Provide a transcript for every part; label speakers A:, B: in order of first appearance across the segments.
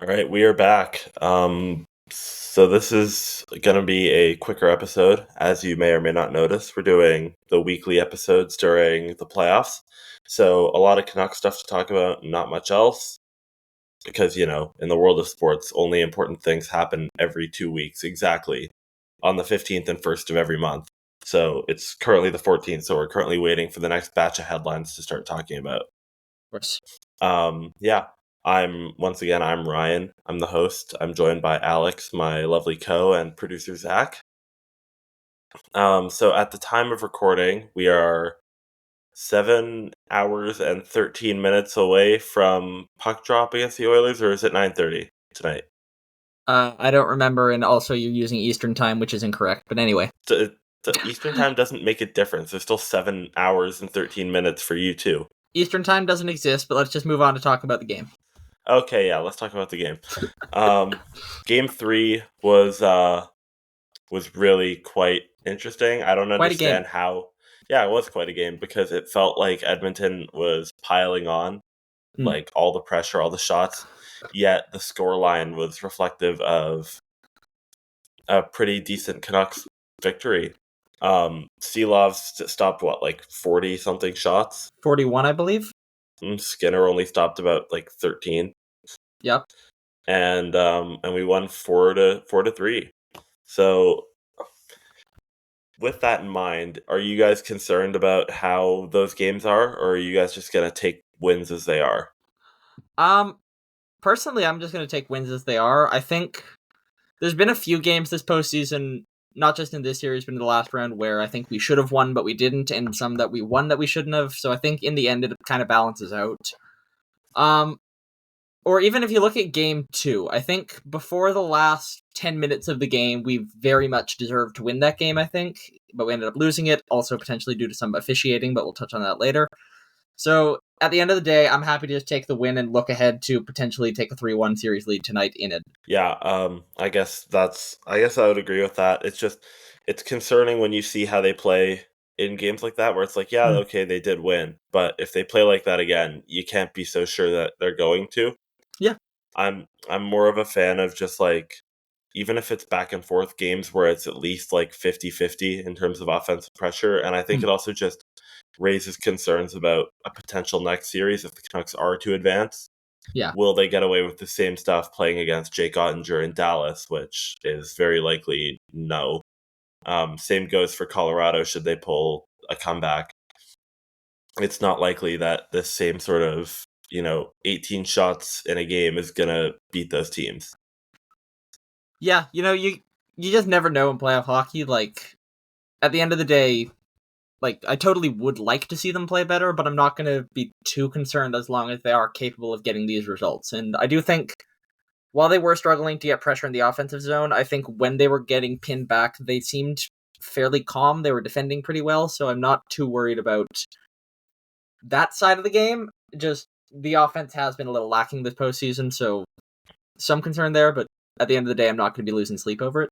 A: All right, we are back. So this is going to be a quicker episode, as you may or may not notice. We're doing the weekly episodes during the playoffs. So a lot of Canucks stuff to talk about, not much else. Because, in the world of sports, only important things happen every 2 weeks, exactly, on the 15th and 1st of every month. So it's currently the 14th, so we're currently waiting for the next batch of headlines to start talking about.
B: Of course.
A: Yeah. I'm Ryan. I'm the host. I'm joined by Alex, my lovely and producer Zach. So at the time of recording, we are 7 hours and 13 minutes away from puck drop against the Oilers, or is it 9:30 tonight?
B: I don't remember, and also you're using Eastern time, which is incorrect. But anyway,
A: The Eastern time doesn't make a difference. There's still 7 hours and 13 minutes for you too.
B: Eastern time doesn't exist, but let's just move on to talk about the game.
A: Okay, yeah, let's talk about the game. Game 3 was really quite interesting. I don't understand how. Yeah, it was quite a game because it felt like Edmonton was piling on, like all the pressure, all the shots. Yet the scoreline was reflective of a pretty decent Canucks victory. Silovs stopped 40 something shots.
B: 41, I believe.
A: Skinner only stopped about 13.
B: Yep.
A: And we won 4-3. So with that in mind, are you guys concerned about how those games are, or are you guys just gonna take wins as they are?
B: Personally, I'm just gonna take wins as they are. I think there's been a few games this postseason, not just in this series, but in the last round, where I think we should have won, but we didn't, and some that we won that we shouldn't have. So I think in the end, it kind of balances out. Or even if you look at game 2, I think before the last 10 minutes of the game, we very much deserved to win that game, I think. But we ended up losing it, also potentially due to some officiating, but we'll touch on that later. So at the end of the day, I'm happy to just take the win and look ahead to potentially take a 3-1 series lead tonight in it.
A: Yeah, I guess I would agree with that. It's concerning when you see how they play in games like that, where it's like, yeah, okay, they did win, but if they play like that again, you can't be so sure that they're going to.
B: Yeah.
A: I'm more of a fan of just even if it's back and forth games where it's at least 50-50 in terms of offensive pressure, and I think it also just raises concerns about a potential next series if the Canucks are to advance.
B: Yeah.
A: Will they get away with the same stuff playing against Jake Ottinger in Dallas, which is very likely no. Same goes for Colorado should they pull a comeback. It's not likely that this same sort of 18 shots in a game is going to beat those teams.
B: Yeah, you just never know in playoff hockey. At the end of the day, I totally would like to see them play better, but I'm not going to be too concerned as long as they are capable of getting these results. And I do think, while they were struggling to get pressure in the offensive zone, I think when they were getting pinned back, they seemed fairly calm. They were defending pretty well, so I'm not too worried about that side of the game. Just the offense has been a little lacking this postseason, so some concern there, but at the end of the day, I'm not going to be losing sleep over it.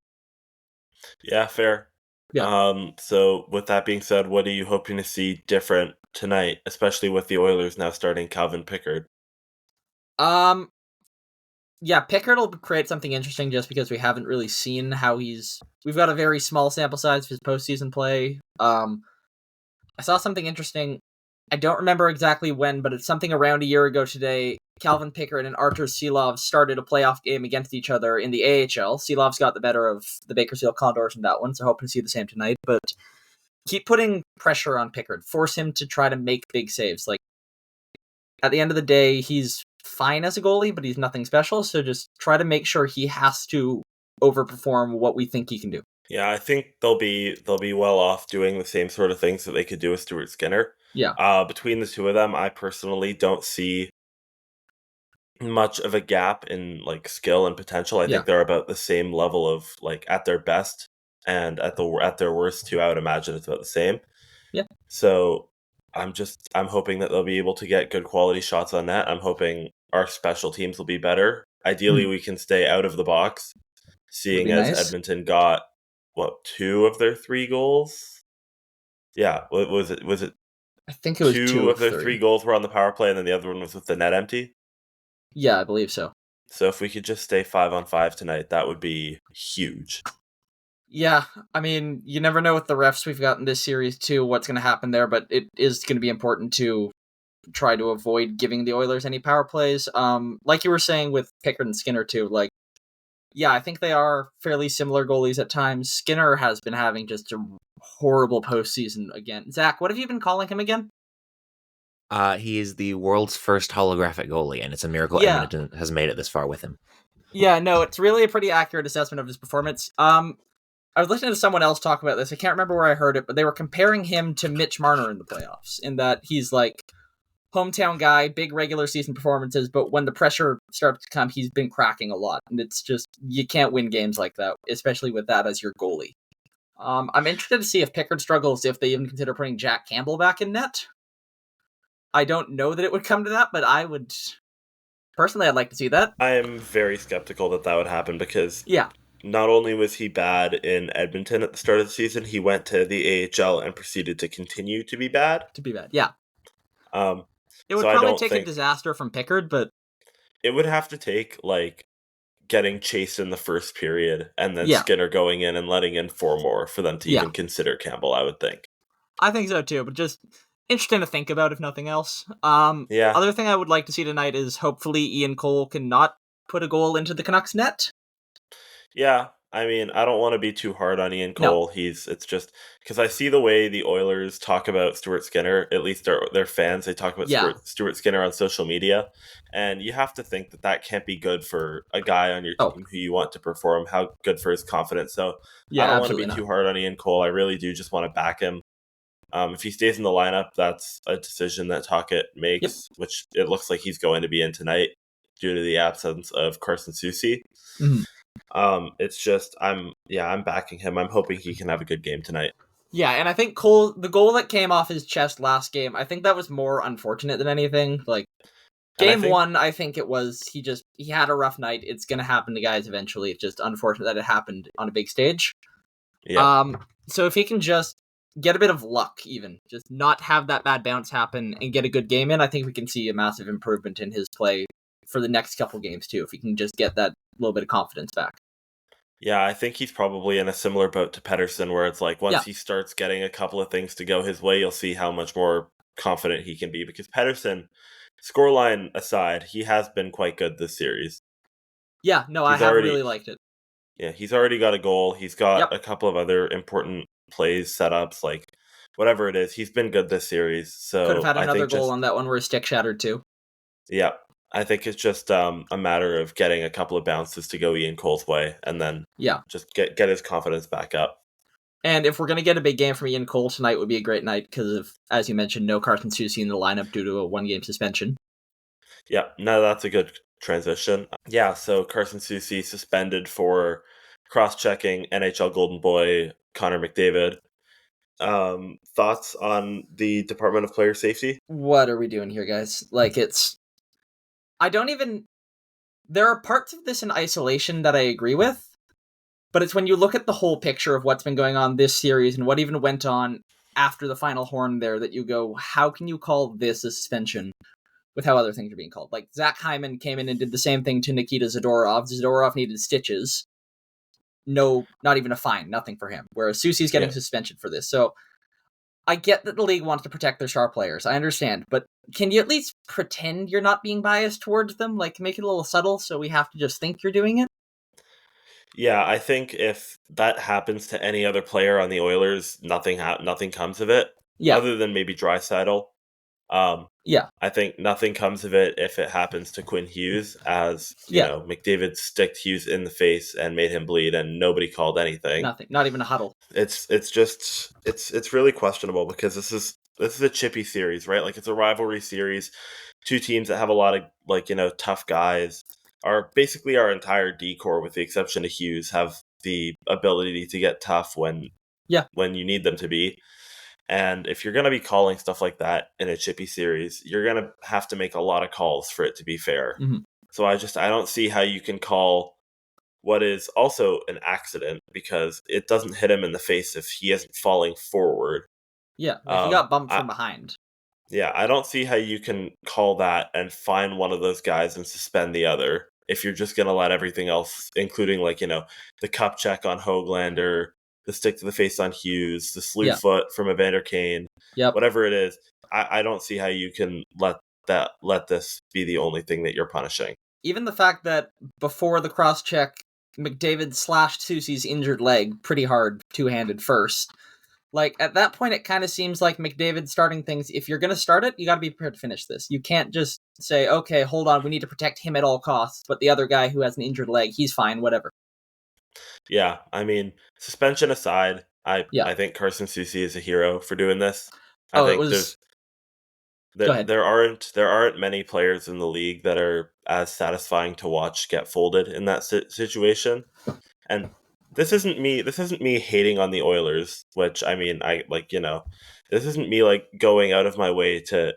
A: Yeah, fair.
B: Yeah.
A: So with that being said, what are you hoping to see different tonight, especially with the Oilers now starting Calvin Pickard?
B: Yeah, Pickard will create something interesting just because we haven't really seen how we've got a very small sample size of his postseason play. I saw something interesting. I don't remember exactly when, but it's something around a year ago today. Calvin Pickard and Artur Silovs started a playoff game against each other in the AHL. Silovs got the better of the Bakersfield Condors in that one, so hoping to see the same tonight. But keep putting pressure on Pickard. Force him to try to make big saves. At the end of the day, he's fine as a goalie, but he's nothing special, so just try to make sure he has to overperform what we think he can do.
A: Yeah, I think they'll be well off doing the same sort of things that they could do with Stuart Skinner.
B: Yeah.
A: Between the two of them, I personally don't see much of a gap in skill and potential. I think they're about the same level of at their best and at their worst too. I would imagine it's about the same.
B: Yeah.
A: So I'm hoping that they'll be able to get good quality shots on net. I'm hoping our special teams will be better. Ideally, we can stay out of the box, seeing as
B: nice.
A: Edmonton got 2 of their 3 goals. Yeah, was it?
B: I think it was
A: 2 of their 3 goals were on the power play, and then the other one was with the net empty.
B: Yeah, I believe so.
A: So if we could just stay 5-on-5 tonight, that would be huge.
B: Yeah, I mean, you never know with the refs we've got in this series too, what's going to happen there, but it is going to be important to try to avoid giving the Oilers any power plays. Like you were saying with Pickard and Skinner too, like, yeah, I think they are fairly similar goalies at times. Skinner has been having just a horrible postseason again. Zach, what have you been calling him again?
C: He is the world's first holographic goalie, and it's a miracle Edmonton has made it this far with him.
B: Yeah, no, it's really a pretty accurate assessment of his performance. I was listening to someone else talk about this. I can't remember where I heard it, but they were comparing him to Mitch Marner in the playoffs, in that he's like hometown guy, big regular season performances, but when the pressure starts to come, he's been cracking a lot. And it's just, you can't win games like that, especially with that as your goalie. I'm interested to see if Pickard struggles, if they even consider putting Jack Campbell back in net. I don't know that it would come to that, but I would... Personally, I'd like to see that.
A: I am very skeptical that would happen because not only was he bad in Edmonton at the start of the season, he went to the AHL and proceeded to continue to be bad.
B: Yeah. It would probably take a disaster from Pickard, but...
A: It would have to take, like, getting chased in the first period and then Skinner going in and letting in 4 more for them to even consider Campbell, I would think.
B: I think so, too, but just... interesting to think about, if nothing else. Other thing I would like to see tonight is hopefully Ian Cole can not put a goal into the Canucks net.
A: Yeah, I mean, I don't want to be too hard on Ian Cole. No. It's just because I see the way the Oilers talk about Stuart Skinner, at least their fans, they talk about Stuart Skinner on social media, and you have to think that can't be good for a guy on your team who you want to perform, how good for his confidence. So I don't want to be too hard on Ian Cole. I really do just want to back him. If he stays in the lineup, that's a decision that Tocchet makes, which it looks like he's going to be in tonight due to the absence of Carson Soucy.
B: Mm-hmm.
A: It's just I'm backing him. I'm hoping he can have a good game tonight.
B: Yeah, and I think Cole, the goal that came off his chest last game, I think that was more unfortunate than anything. Like game 1, I think it was he had a rough night. It's gonna happen to guys eventually. It's just unfortunate that it happened on a big stage.
A: Yeah.
B: So if he can just get a bit of luck, even just not have that bad bounce happen and get a good game in, I think we can see a massive improvement in his play for the next couple games too, if he can just get that little bit of confidence back.
A: Yeah, I think he's probably in a similar boat to Pettersson, where it's like once he starts getting a couple of things to go his way, you'll see how much more confident he can be, because Pettersson, scoreline aside, he has been quite good this series.
B: Yeah, no, I have really liked it.
A: Yeah, he's already got a goal. He's got a couple of other important plays, setups, like whatever it is. He's been good this series. So
B: could have had another goal on that one where his stick shattered too.
A: Yeah, I think it's just a matter of getting a couple of bounces to go Ian Cole's way, and then just get his confidence back up.
B: And if we're going to get a big game from Ian Cole tonight, would be a great night because of, as you mentioned, no Carson Soucy in the lineup due to a 1-game suspension.
A: Yeah, no, that's a good transition. Yeah, so Carson Soucy suspended for cross-checking NHL Golden Boy Connor McDavid. Thoughts on the Department of Player Safety?
B: What are we doing here, guys? Like, there are parts of this in isolation that I agree with, but it's when you look at the whole picture of what's been going on this series and what even went on after the final horn there that you go, how can you call this a suspension with how other things are being called? Like, Zach Hyman came in and did the same thing to Nikita Zadorov. Zadorov needed stitches. No, not even a fine, nothing for him. Whereas Soucy's getting suspension for this. So I get that the league wants to protect their star players. I understand. But can you at least pretend you're not being biased towards them? Like, make it a little subtle so we have to just think you're doing it?
A: Yeah, I think if that happens to any other player on the Oilers, nothing comes of it.
B: Yeah.
A: Other than maybe Draisaitl. I think nothing comes of it if it happens to Quinn Hughes, as you know, McDavid sticked Hughes in the face and made him bleed, and nobody called anything.
B: Nothing, not even a huddle.
A: It's really questionable because this is a chippy series, right? Like, it's a rivalry series. Two teams that have a lot of tough guys. Basically our entire D-core, with the exception of Hughes, have the ability to get tough when you need them to be. And if you're going to be calling stuff like that in a chippy series, you're going to have to make a lot of calls for it to be fair.
B: Mm-hmm.
A: So I don't see how you can call what is also an accident, because it doesn't hit him in the face if he isn't falling forward.
B: Yeah, if he got bumped from behind.
A: Yeah, I don't see how you can call that and fine one of those guys and suspend the other. if you're just going to let everything else, including like, the cup check on Höglander, the stick to the face on Hughes, the slew foot from Evander Kane, whatever it is, I don't see how you can let this be the only thing that you're punishing.
B: Even the fact that before the cross check, McDavid slashed Soucy's injured leg pretty hard, two-handed first. Like, at that point, it kind of seems like McDavid starting things, if you're going to start it, you got to be prepared to finish this. You can't just say, okay, hold on, we need to protect him at all costs, but the other guy who has an injured leg, he's fine, whatever.
A: Yeah, I mean, suspension aside, I think Carson Soucy is a hero for doing this. I think there aren't many players in the league that are as satisfying to watch get folded in that situation. And this isn't me hating on the Oilers, which, I mean, this isn't me like going out of my way to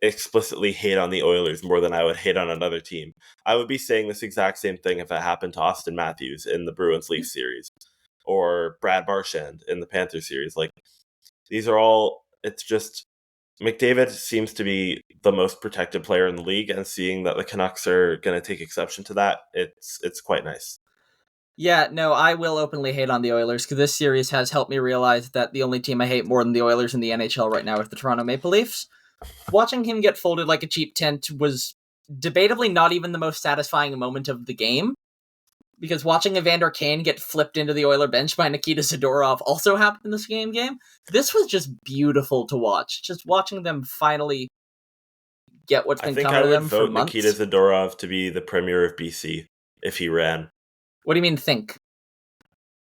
A: explicitly hate on the Oilers more than I would hate on another team. I would be saying this exact same thing if it happened to Austin Matthews in the Bruins-Leafs series, or Brad Marchand in the Panthers series. Like, these are all, it's just, McDavid seems to be the most protected player in the league, and seeing that the Canucks are going to take exception to that, it's quite nice.
B: Yeah, no, I will openly hate on the Oilers, because this series has helped me realize that the only team I hate more than the Oilers in the NHL right now is the Toronto Maple Leafs. Watching him get folded like a cheap tent was debatably not even the most satisfying moment of the game, because watching Evander Kane get flipped into the Oiler bench by Nikita Zadorov also happened in this game. This was just beautiful to watch. Just watching them finally get what's been coming to them for months.
A: I think I would vote Nikita Zadorov to be the premier of BC if he ran.
B: What do you mean think?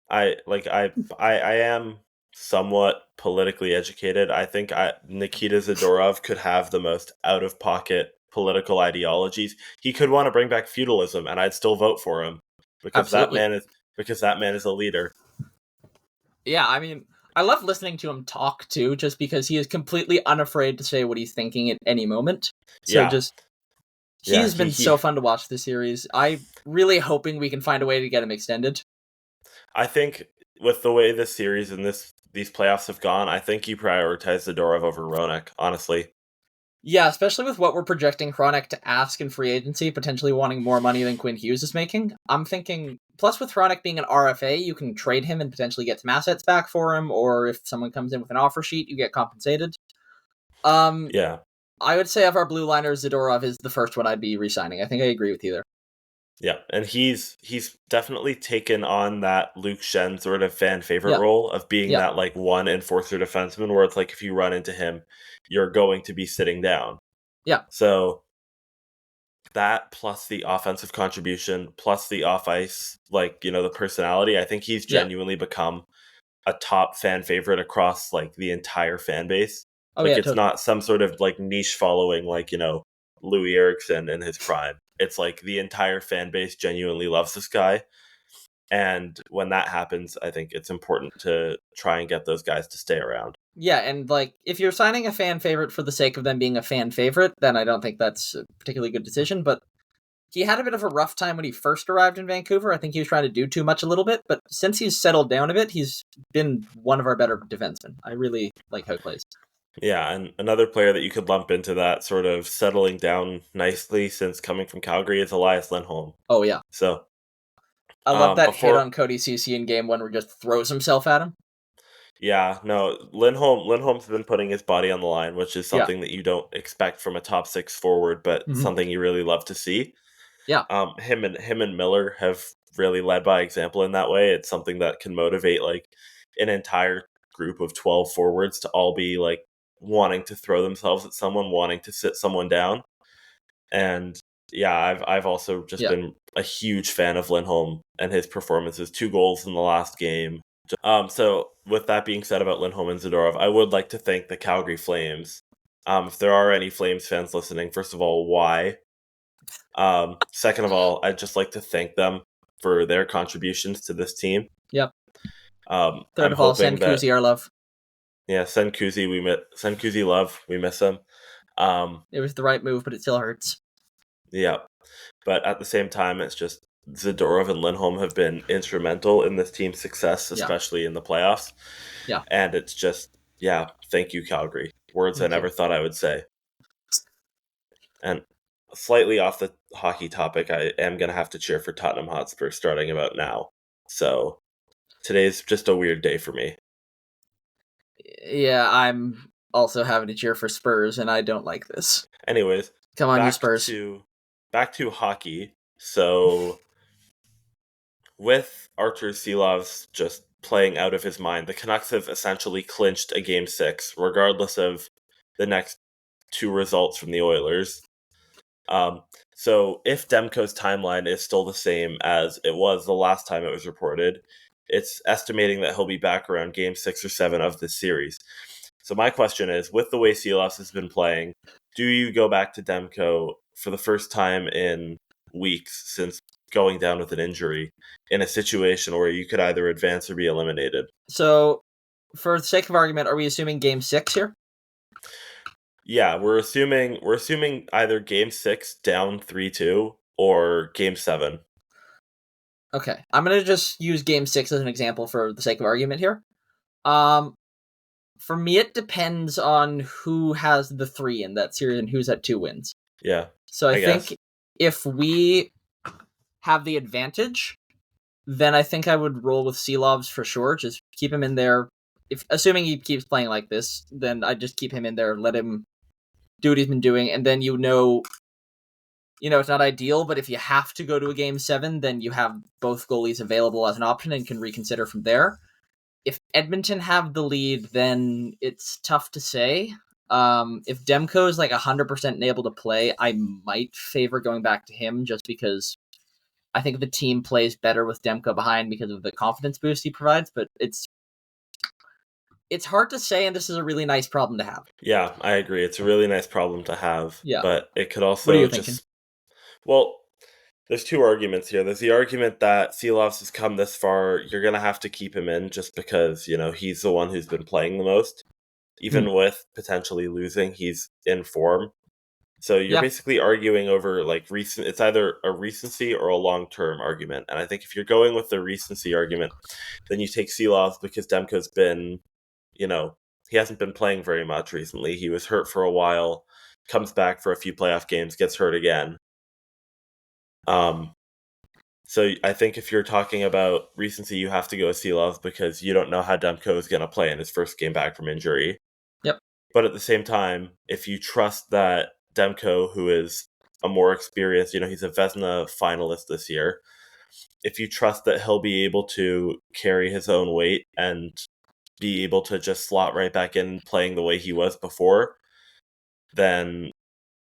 A: I am somewhat politically educated. I think Nikita Zadorov could have the most out-of-pocket political ideologies. He could want to bring back feudalism, and I'd still vote for him because that man is a leader.
B: Yeah, I mean, I love listening to him talk too, just because he is completely unafraid to say what he's thinking at any moment. So he's been so fun to watch this series. I'm really hoping we can find a way to get him extended.
A: I think with the way this series and these playoffs have gone, I think you prioritize Zadorov over Hronek, honestly.
B: Yeah, especially with what we're projecting Hronek to ask in free agency, potentially wanting more money than Quinn Hughes is making. I'm thinking, plus with Hronek being an RFA, you can trade him and potentially get some assets back for him, or if someone comes in with an offer sheet, you get compensated.
A: Yeah.
B: I would say of our blue liners, Zadorov is the first one I'd be re-signing. I think I agree with you there.
A: Yeah, and he's definitely taken on that Luke Schenn sort of fan favorite role of being that like one enforcer defenseman, where it's like if you run into him, you're going to be sitting down.
B: Yeah.
A: So that plus the offensive contribution, plus the off ice, like, the personality, I think he's genuinely become a top fan favorite across like the entire fan base. It's not some sort of like niche following like, Louis Eriksson in his prime. It's like the entire fan base genuinely loves this guy. And when that happens, I think it's important to try and get those guys to stay around.
B: Yeah, and like if you're signing a fan favorite for the sake of them being a fan favorite, then I don't think that's a particularly good decision. But he had a bit of a rough time when he first arrived in Vancouver. I think he was trying to do too much a little bit. But since he's settled down a bit, he's been one of our better defensemen. I really like how he plays.
A: Yeah, and another player that you could lump into that sort of settling down nicely since coming from Calgary is Elias Lindholm.
B: Oh, yeah.
A: So
B: I love that hit on Cody Soucy in game 1 where he just throws himself at him.
A: Yeah, no, Lindholm's been putting his body on the line, which is something that you don't expect from a top 6 forward, but something you really love to see.
B: Yeah.
A: Him and Miller have really led by example in that way. It's something that can motivate like an entire group of 12 forwards to all be like wanting to throw themselves at someone, wanting to sit someone down. And yeah, I've also just been a huge fan of Lindholm and his performances. 2 goals in the last game. So with that being said about Lindholm and Zadorov, I would like to thank the Calgary Flames. If there are any Flames fans listening, first of all, why? Second of all, I'd just like to thank them for their contributions to this team.
B: Yep. Third of all, send Kuzi our love.
A: Yeah, send Kuzi love. We miss him.
B: It was the right move, but it still hurts.
A: Yeah. But at the same time, it's just Zadorov and Lindholm have been instrumental in this team's success, especially in the playoffs.
B: Yeah.
A: And it's just, thank you, Calgary. Words I never thought I would say. And slightly off the hockey topic, I am going to have to cheer for Tottenham Hotspur starting about now. So today's just a weird day for me.
B: Yeah, I'm also having to cheer for Spurs, and I don't like this.
A: Anyways,
B: come on, you Spurs.
A: Back to hockey. So with Artur Silovs just playing out of his mind, the Canucks have essentially clinched a Game 6, regardless of the next two results from the Oilers. So if Demko's timeline is still the same as it was the last time it was reported, it's estimating that he'll be back around Game 6 or 7 of this series. So my question is, with the way Silovs has been playing, do you go back to Demko for the first time in weeks since going down with an injury in a situation where you could either advance or be eliminated?
B: So, for the sake of argument, are we assuming Game 6 here?
A: Yeah, we're assuming either Game 6 down 3-2 or Game 7.
B: Okay, I'm gonna just use Game 6 as an example for the sake of argument here. For me, it depends on who has the 3 in that series and who's at 2 wins.
A: Yeah.
B: So I think if we have the advantage, then I think I would roll with Silovs for sure. Just keep him in there. Assuming he keeps playing like this, then I just keep him in there, let him do what he's been doing, and then it's not ideal, but if you have to go to a Game 7, then you have both goalies available as an option and can reconsider from there. If Edmonton have the lead, then it's tough to say. If Demko is 100% able to play, I might favor going back to him just because I think the team plays better with Demko behind because of the confidence boost he provides, but it's hard to say, and this is a really nice problem to have.
A: Yeah, I agree. It's a really nice problem to have.
B: Yeah.
A: But it could also
B: What are you thinking?
A: Well, there's two arguments here. There's the argument that Silovs has come this far. You're going to have to keep him in just because, he's the one who's been playing the most. Even with potentially losing, he's in form. So you're basically arguing over recent. It's either a recency or a long-term argument. And I think if you're going with the recency argument, then you take Silovs because Demko's been, he hasn't been playing very much recently. He was hurt for a while, comes back for a few playoff games, gets hurt again. So I think if you're talking about recency, you have to go with Silovs because you don't know how Demko is going to play in his first game back from injury.
B: Yep.
A: But at the same time, if you trust that Demko, who is a more experienced, he's a Vezina finalist this year, if you trust that he'll be able to carry his own weight and be able to just slot right back in playing the way he was before, then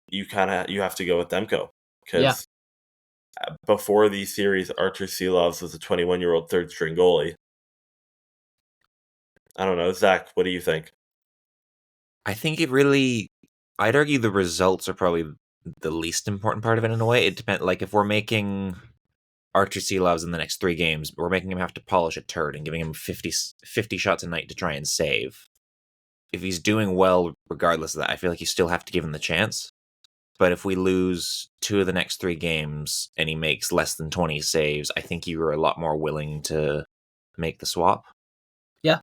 A: you have to go with Demko. Because before these series, Artur Silovs was a 21-year-old third-string goalie. I don't know. Zach, what do you think?
C: I think I'd argue the results are probably the least important part of it in a way. It depends. If we're making Artur Silovs in the next 3 games, we're making him have to polish a turd and giving him 50 shots a night to try and save. If he's doing well, regardless of that, I feel like you still have to give him the chance. But if we lose 2 of the next 3 games and he makes less than 20 saves, I think you are a lot more willing to make the swap.
B: Yeah.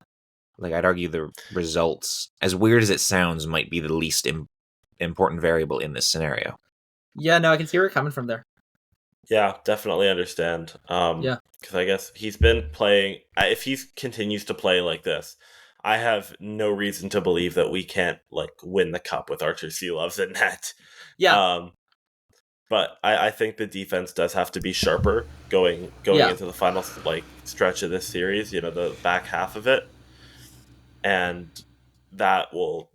C: I'd argue the results, as weird as it sounds, might be the least important variable in this scenario.
B: Yeah, no, I can see where you're coming from there.
A: Yeah, definitely understand. Because I guess he's been playing. If he continues to play like this, I have no reason to believe that we can't win the cup with Artur Silovs in net.
B: Yeah.
A: But I think the defense does have to be sharper going into the final stretch of this series. The back half of it, and that will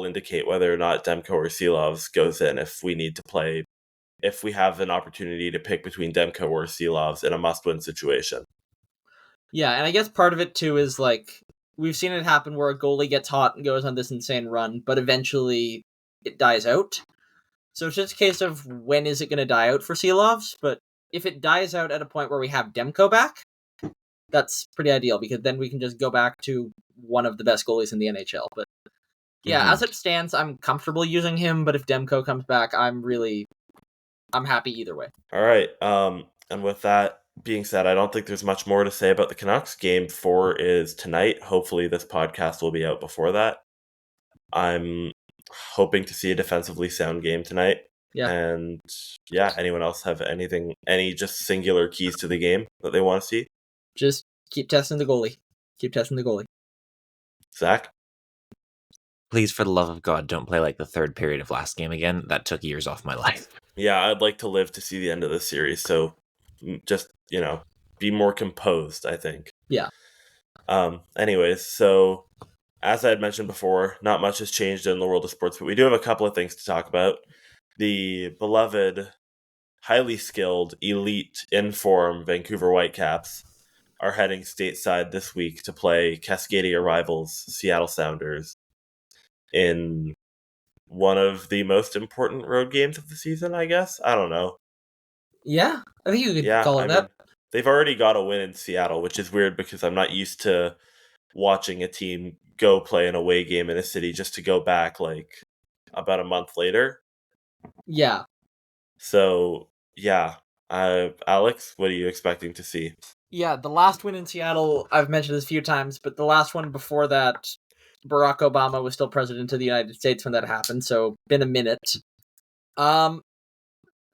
A: indicate whether or not Demko or Silovs goes in if we need to play. If we have an opportunity to pick between Demko or Silovs in a must-win situation.
B: Yeah, and I guess part of it too is we've seen it happen where a goalie gets hot and goes on this insane run, but eventually it dies out. So it's just a case of when is it going to die out for Silovs, but if it dies out at a point where we have Demko back, that's pretty ideal because then we can just go back to one of the best goalies in the NHL. But yeah, as it stands, I'm comfortable using him, but if Demko comes back, I'm happy either way.
A: All right. And with that being said, I don't think there's much more to say about the Canucks. Game 4 is tonight. Hopefully this podcast will be out before that. I'm hoping to see a defensively sound game tonight.
B: Yeah.
A: And yeah, anyone else have any just singular keys to the game that they want to see?
B: Just keep testing the goalie.
A: Zach?
C: Please, for the love of God, don't play like the third period of last game again. That took years off my life.
A: Yeah, I'd like to live to see the end of the series, so just, be more composed, I think.
B: Yeah.
A: Anyways, so as I had mentioned before, not much has changed in the world of sports, but we do have a couple of things to talk about. The beloved, highly skilled, elite, in-form Vancouver Whitecaps are heading stateside this week to play Cascadia rivals Seattle Sounders in one of the most important road games of the season, I guess. I don't know.
B: Yeah, I think you could call it that.
A: They've already got a win in Seattle, which is weird because I'm not used to watching a team go play an away game in a city just to go back like about a month later.
B: Yeah.
A: So, yeah. Alex, what are you expecting to see?
B: Yeah, the last win in Seattle, I've mentioned this a few times, but the last one before that, Barack Obama was still president of the United States when that happened, so been a minute.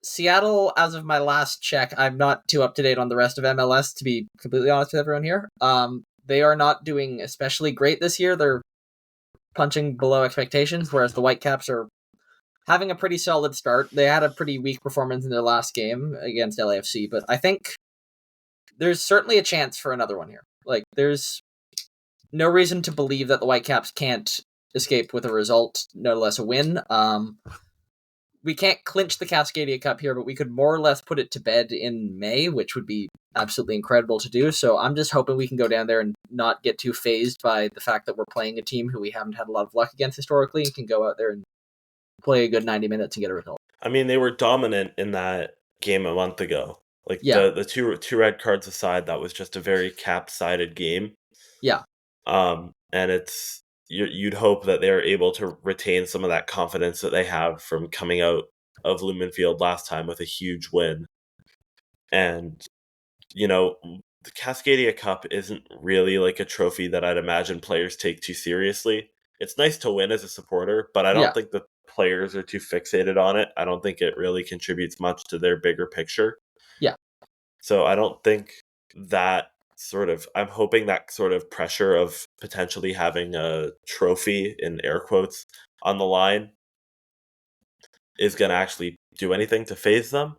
B: Seattle, as of my last check, I'm not too up to date on the rest of MLS, to be completely honest with everyone here. They are not doing especially great this year. They're punching below expectations, whereas the Whitecaps are having a pretty solid start. They had a pretty weak performance in their last game against LAFC, but I think there's certainly a chance for another one here. Like, there's no reason to believe that the Whitecaps can't escape with a result, no less a win. We can't clinch the Cascadia Cup here, but we could more or less put it to bed in May, which would be absolutely incredible to do. So I'm just hoping we can go down there and not get too fazed by the fact that we're playing a team who we haven't had a lot of luck against historically, and can go out there and play a good 90 minutes and get a result.
A: I mean, they were dominant in that game a month ago. Like, the two red cards aside, that was just a very cap-sided game.
B: Yeah.
A: And it's... You'd hope that they're able to retain some of that confidence that they have from coming out of Lumen Field last time with a huge win. And, the Cascadia Cup isn't really like a trophy that I'd imagine players take too seriously. It's nice to win as a supporter, but I don't think the players are too fixated on it. I don't think it really contributes much to their bigger picture.
B: Yeah.
A: So I don't think that I'm hoping that sort of pressure of potentially having a trophy, in air quotes, on the line is going to actually do anything to phase them.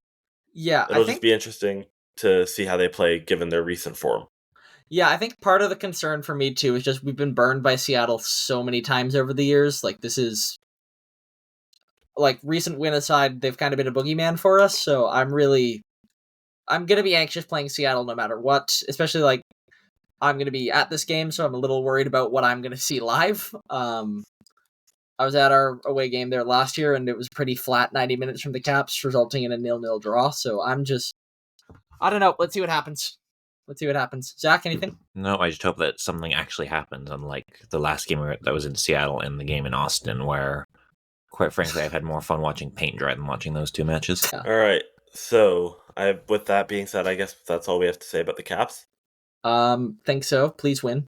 B: Yeah,
A: It'll just be interesting to see how they play given their recent form.
B: Yeah, I think part of the concern for me too is just we've been burned by Seattle so many times over the years. Like, this is, like, recent win aside, they've kind of been a boogeyman for us. So I'm going to be anxious playing Seattle no matter what, especially, like, I'm going to be at this game, so I'm a little worried about what I'm going to see live. I was at our away game there last year, and it was pretty flat 90 minutes from the Caps, resulting in a 0-0 draw, so I don't know. Let's see what happens. Zach, anything?
C: No, I just hope that something actually happens, unlike the last game that was in Seattle and the game in Austin, where, quite frankly, I've had more fun watching paint dry than watching those two matches.
A: Yeah. All right, so with that being said, I guess that's all we have to say about the Caps.
B: Think so. Please win.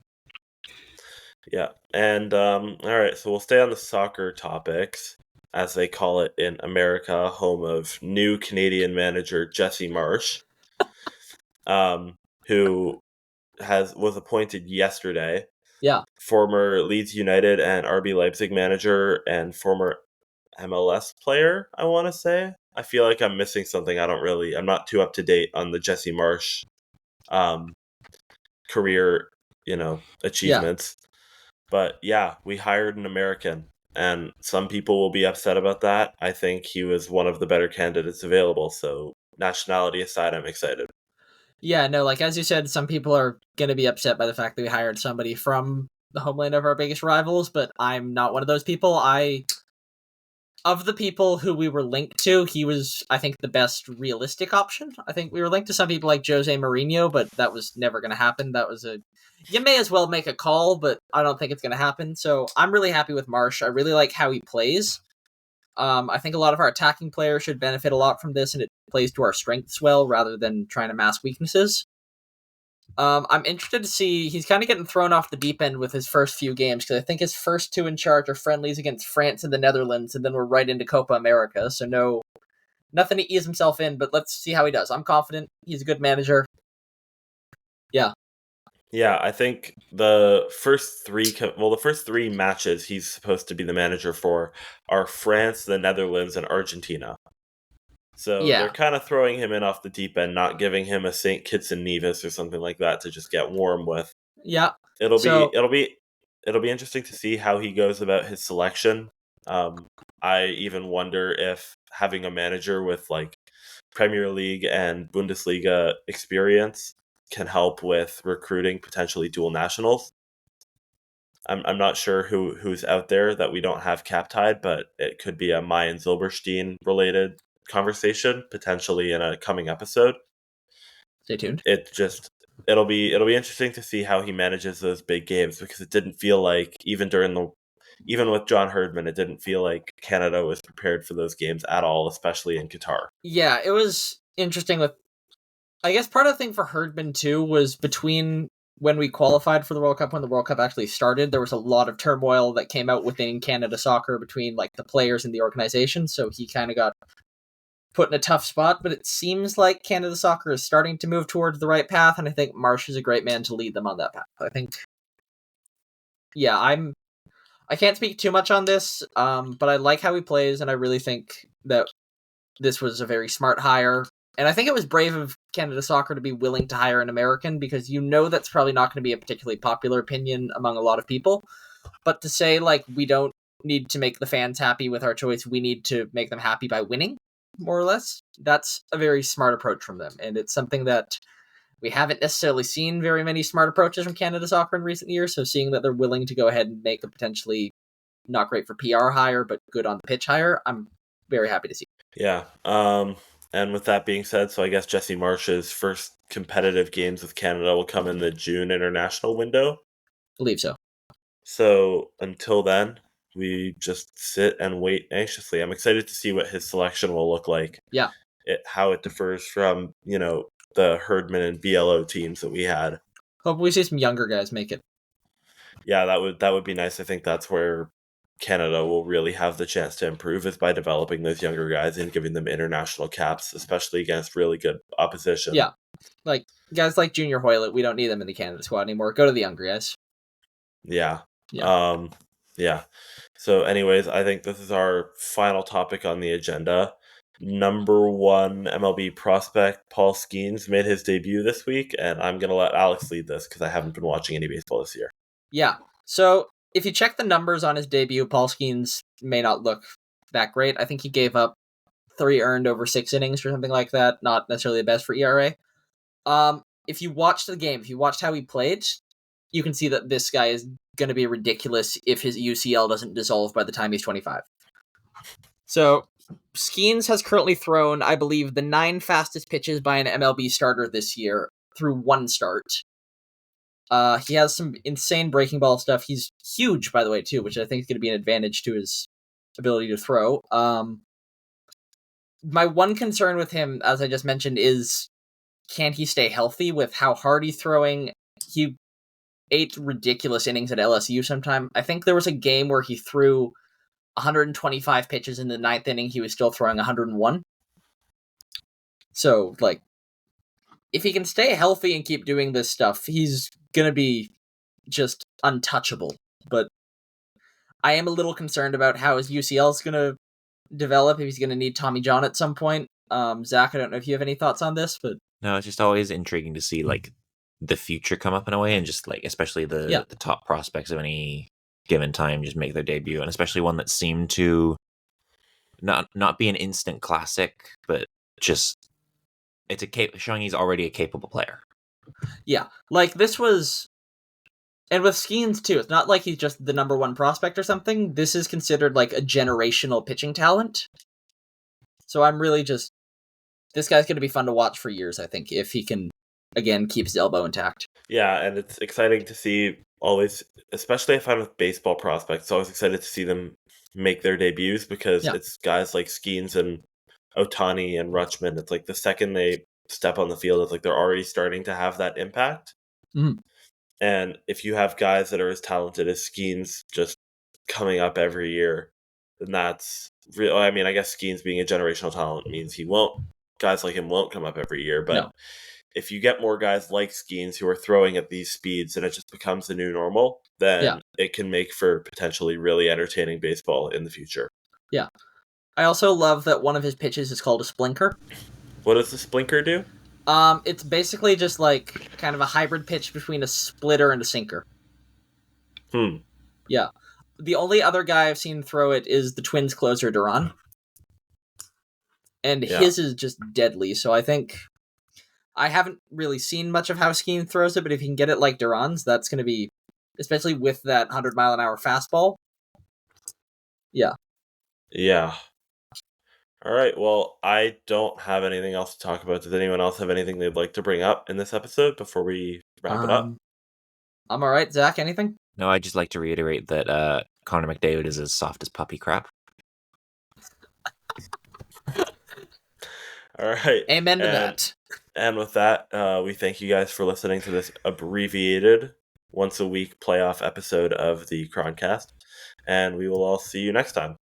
A: Yeah, and all right, so we'll stay on the soccer topics, as they call it in America, home of new Canadian manager Jesse Marsch, who was appointed yesterday.
B: Yeah.
A: Former Leeds United and RB Leipzig manager and former MLS player, I want to say. I feel like I'm missing something. I'm not too up to date on the Jesse Marsch career, achievements. Yeah. But yeah, we hired an American, and some people will be upset about that. I think he was one of the better candidates available, so nationality aside, I'm excited.
B: Yeah, no, like, as you said, some people are going to be upset by the fact that we hired somebody from the homeland of our biggest rivals, but I'm not one of those people. Of the people who we were linked to, he was, I think, the best realistic option. I think we were linked to some people like Jose Mourinho, but that was never going to happen. You may as well make a call, but I don't think it's going to happen. So I'm really happy with Marsch. I really like how he plays. I think a lot of our attacking players should benefit a lot from this, and it plays to our strengths well, rather than trying to mask weaknesses. I'm interested to see, he's kind of getting thrown off the deep end with his first few games, because I think his first two in charge are friendlies against France and the Netherlands, and then we're right into Copa America, so no nothing to ease himself in, but let's see how he does. I'm confident. He's a good manager. Yeah.
A: Yeah, I think the first three matches he's supposed to be the manager for are France, the Netherlands, and Argentina. So they're kind of throwing him in off the deep end, not giving him a St. Kitts and Nevis or something like that to just get warm with.
B: Yeah.
A: It'll be interesting to see how he goes about his selection. I even wonder if having a manager with like Premier League and Bundesliga experience can help with recruiting potentially dual nationals. I'm not sure who's out there that we don't have cap tied, but it could be a Mayan Zilberstein related conversation potentially in a coming episode.
B: Stay tuned.
A: It'll be interesting to see how he manages those big games, because it didn't feel like even with John Herdman, it didn't feel like Canada was prepared for those games at all, especially in Qatar.
B: Yeah, it was interesting with, I guess part of the thing for Herdman too was between when we qualified for the World Cup, when the World Cup actually started, there was a lot of turmoil that came out within Canada Soccer between like the players and the organization. So he kind of got put in a tough spot, but it seems like Canada Soccer is starting to move towards the right path. And I think Marsch is a great man to lead them on that path. I think, yeah, I can't speak too much on this, but I like how he plays. And I really think that this was a very smart hire. And I think it was brave of Canada Soccer to be willing to hire an American, because that's probably not going to be a particularly popular opinion among a lot of people. But to say, like, we don't need to make the fans happy with our choice, we need to make them happy by winning, more or less, that's a very smart approach from them. And it's something that we haven't necessarily seen very many smart approaches from Canada Soccer in recent years. So seeing that they're willing to go ahead and make a potentially not great for PR hire, but good on the pitch hire, I'm very happy to see.
A: Yeah. And with that being said, so I guess Jesse Marsch's first competitive games with Canada will come in the June international window.
B: Believe so.
A: So until then, we just sit and wait anxiously. I'm excited to see what his selection will look like.
B: Yeah.
A: How it differs from, the Herdman and BLO teams that we had.
B: Hope we see some younger guys make it.
A: Yeah, that would be nice. I think that's where Canada will really have the chance to improve, is by developing those younger guys and giving them international caps, especially against really good opposition.
B: Yeah. Like guys like Junior Hoylett, we don't need them in the Canada squad anymore. Go to the younger guys.
A: Yeah. Yeah. So anyways, I think this is our final topic on the agenda. Number 1 MLB prospect Paul Skenes made his debut this week, and I'm going to let Alex lead this because I haven't been watching any baseball this year.
B: Yeah. So if you check the numbers on his debut, Paul Skenes may not look that great. I think he gave up 3 earned over 6 innings or something like that. Not necessarily the best for ERA. If you watched the game, if you watched how he played, you can see that this guy is going to be ridiculous if his UCL doesn't dissolve by the time he's 25. So Skenes has currently thrown, I believe, the 9 fastest pitches by an MLB starter this year through 1 start. He has some insane breaking ball stuff. He's huge, by the way, too, which I think is going to be an advantage to his ability to throw. My one concern with him, as I just mentioned, is can he stay healthy with how hard he's throwing? He 8 ridiculous innings at LSU sometime. I think there was a game where he threw 125 pitches in the 9th inning. He was still throwing 101. So, like, if he can stay healthy and keep doing this stuff, he's going to be just untouchable. But I am a little concerned about how his UCL is going to develop, if he's going to need Tommy John at some point. Zach, I don't know if you have any thoughts on this, but...
C: No, it's just always intriguing to see, like, the future come up in a way, and just, like, especially the top prospects of any given time just make their debut, and especially one that seemed to not be an instant classic, but just it's showing he's already a capable player.
B: Yeah, like this was, and with Skenes too, it's not like he's just the number 1 prospect or something. This is considered like a generational pitching talent. So I'm really just, this guy's going to be fun to watch for years, I think, if he can, again, keep his elbow intact.
A: Yeah, and it's exciting to see always, especially if I'm with baseball prospects, it's always excited to see them make their debuts, because it's guys like Skenes and Ohtani and Rutschman. It's like the second they step on the field, it's like they're already starting to have that impact.
B: Mm-hmm.
A: And if you have guys that are as talented as Skenes just coming up every year, then that's real. I mean, I guess Skenes being a generational talent means guys like him won't come up every year, but
B: No.
A: if you get more guys like Skenes who are throwing at these speeds and it just becomes the new normal, then it can make for potentially really entertaining baseball in the future.
B: Yeah. I also love that one of his pitches is called a splinker.
A: What does the splinker do?
B: It's basically just like kind of a hybrid pitch between a splitter and a sinker. Yeah. The only other guy I've seen throw it is the Twins closer, Duran. And his is just deadly, so I think I haven't really seen much of how Skenes throws it, but if you can get it like Duran's, that's going to be, especially with that 100-mile-an-hour fastball. Yeah.
A: Yeah. All right, well, I don't have anything else to talk about. Does anyone else have anything they'd like to bring up in this episode before we wrap it up?
B: I'm all right. Zach, anything?
C: No, I'd just like to reiterate that Connor McDavid is as soft as puppy crap.
A: All right.
B: Amen to that.
A: And with that, we thank you guys for listening to this abbreviated once-a-week playoff episode of the Chroncast, and we will all see you next time.